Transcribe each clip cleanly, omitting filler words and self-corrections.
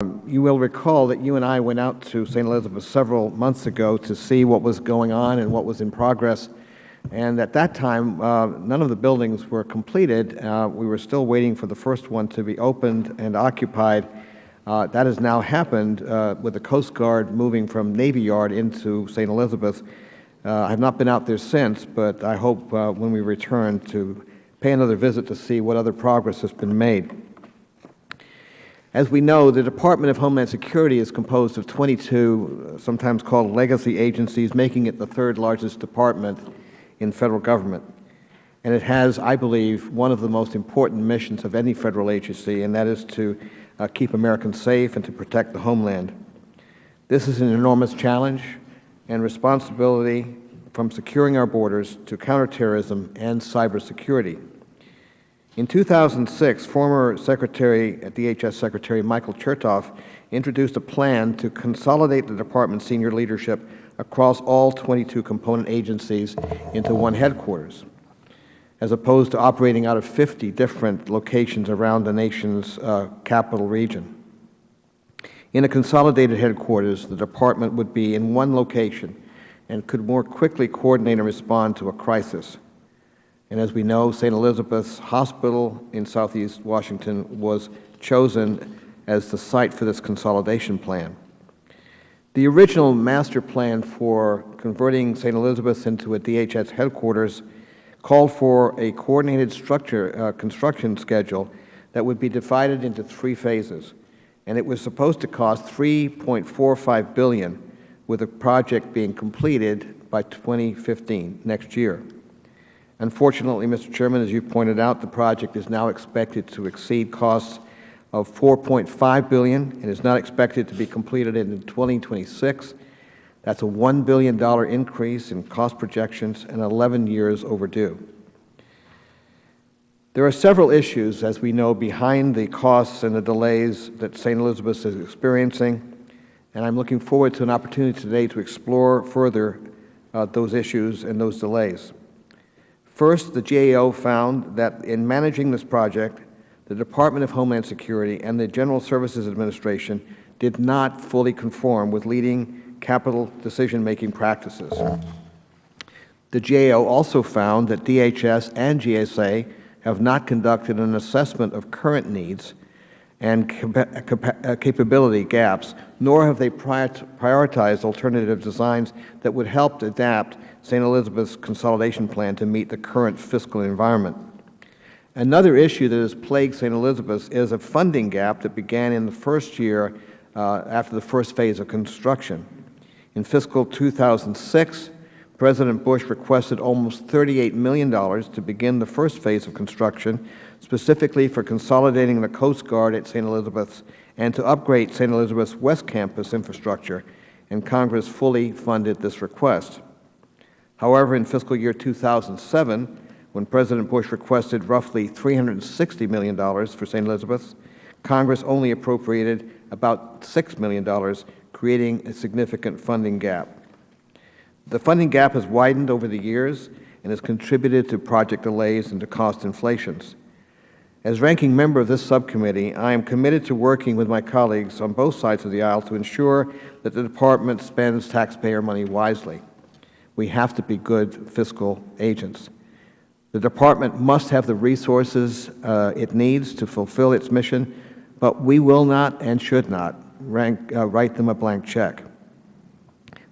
You will recall that you and I went out to St. Elizabeth several months ago to see what was going on and what was in progress. And at that time, none of the buildings were completed. We were still waiting for the first one to be opened and occupied. That has now happened with the Coast Guard moving from Navy Yard into St. Elizabeth. I have not been out there since, but I hope when we return to pay another visit to see what other progress has been made. As we know, the Department of Homeland Security is composed of 22, sometimes called legacy agencies, making it the third largest department in Federal government. And it has, I believe, one of the most important missions of any Federal agency, and that is to keep Americans safe and to protect the homeland. This is an enormous challenge and responsibility, from securing our borders to counterterrorism and cybersecurity. In 2006, former DHS Secretary Michael Chertoff introduced a plan to consolidate the Department's senior leadership across all 22 component agencies into one headquarters, as opposed to operating out of 50 different locations around the nation's capital region. In a consolidated headquarters, the Department would be in one location and could more quickly coordinate and respond to a crisis. And as we know, St. Elizabeth's Hospital in Southeast Washington was chosen as the site for this consolidation plan. The original master plan for converting St. Elizabeth into a DHS headquarters called for a coordinated construction schedule that would be divided into 3 phases, and it was supposed to cost $3.45 billion, with the project being completed by 2015, next year. Unfortunately, Mr. Chairman, as you pointed out, the project is now expected to exceed costs of $4.5 billion and is not expected to be completed in 2026. That's a $1 billion increase in cost projections and 11 years overdue. There are several issues, as we know, behind the costs and the delays that St. Elizabeth is experiencing, and I'm looking forward to an opportunity today to explore further those issues and those delays. First, the GAO found that in managing this project, the Department of Homeland Security and the General Services Administration did not fully conform with leading capital decision-making practices. The GAO also found that DHS and GSA have not conducted an assessment of current needs and capability gaps, nor have they prioritized alternative designs that would help to adapt St. Elizabeth's consolidation plan to meet the current fiscal environment. Another issue that has plagued St. Elizabeth is a funding gap that began in the first year after the first phase of construction. In fiscal 2006, President Bush requested almost $38 million to begin the first phase of construction, specifically for consolidating the Coast Guard at St. Elizabeth's and to upgrade St. Elizabeth's West Campus infrastructure, and Congress fully funded this request. However, in fiscal year 2007, when President Bush requested roughly $360 million for St. Elizabeth's, Congress only appropriated about $6 million, creating a significant funding gap. The funding gap has widened over the years and has contributed to project delays and to cost inflations. As ranking member of this subcommittee, I am committed to working with my colleagues on both sides of the aisle to ensure that the Department spends taxpayer money wisely. We have to be good fiscal agents. The Department must have the resources it needs to fulfill its mission, but we will not and should not write them a blank check.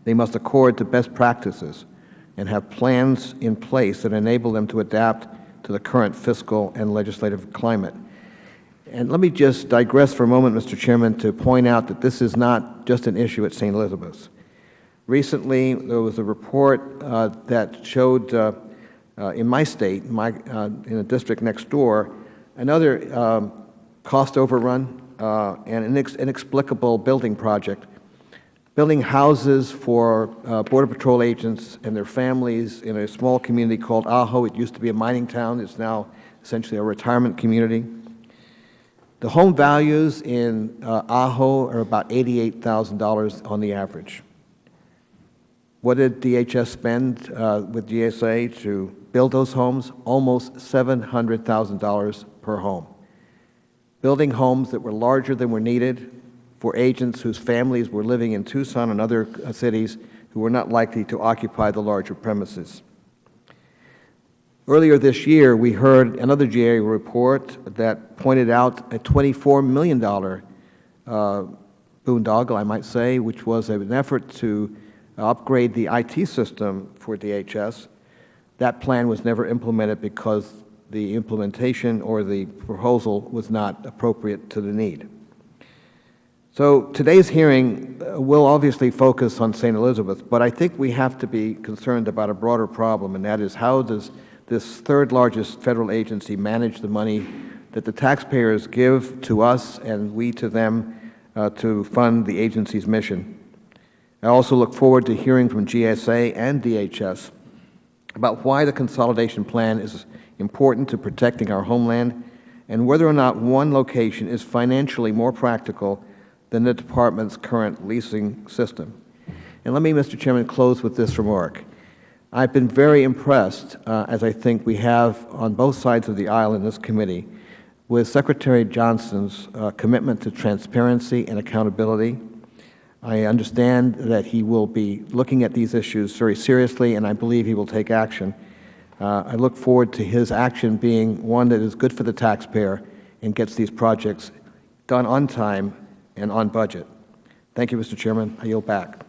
They must accord to best practices and have plans in place that enable them to adapt to the current fiscal and legislative climate. And let me just digress for a moment, Mr. Chairman, to point out that this is not just an issue at St. Elizabeth's. Recently, there was a report that showed in my state, in a district next door, another cost overrun and an inexplicable building project, building houses for Border Patrol agents and their families in a small community called Ajo. It used to be a mining town. It's now essentially a retirement community. The home values in Ajo are about $88,000 on the average. What did DHS spend with GSA to build those homes? Almost $700,000 per home. Building homes that were larger than were needed, for agents whose families were living in Tucson and other cities who were not likely to occupy the larger premises. Earlier this year, we heard another GA report that pointed out a $24 million boondoggle, I might say, which was an effort to upgrade the IT system for DHS. That plan was never implemented because the implementation or the proposal was not appropriate to the need. So today's hearing will obviously focus on St. Elizabeth, but I think we have to be concerned about a broader problem, and that is, how does this third largest federal agency manage the money that the taxpayers give to us and we to them to fund the agency's mission? I also look forward to hearing from GSA and DHS about why the consolidation plan is important to protecting our homeland and whether or not one location is financially more practical than the Department's current leasing system. And let me, Mr. Chairman, close with this remark. I've been very impressed, as I think we have on both sides of the aisle in this committee, with Secretary Johnson's commitment to transparency and accountability. I understand that he will be looking at these issues very seriously, and I believe he will take action. I look forward to his action being one that is good for the taxpayer and gets these projects done on time and on budget. Thank you, Mr. Chairman. I yield back.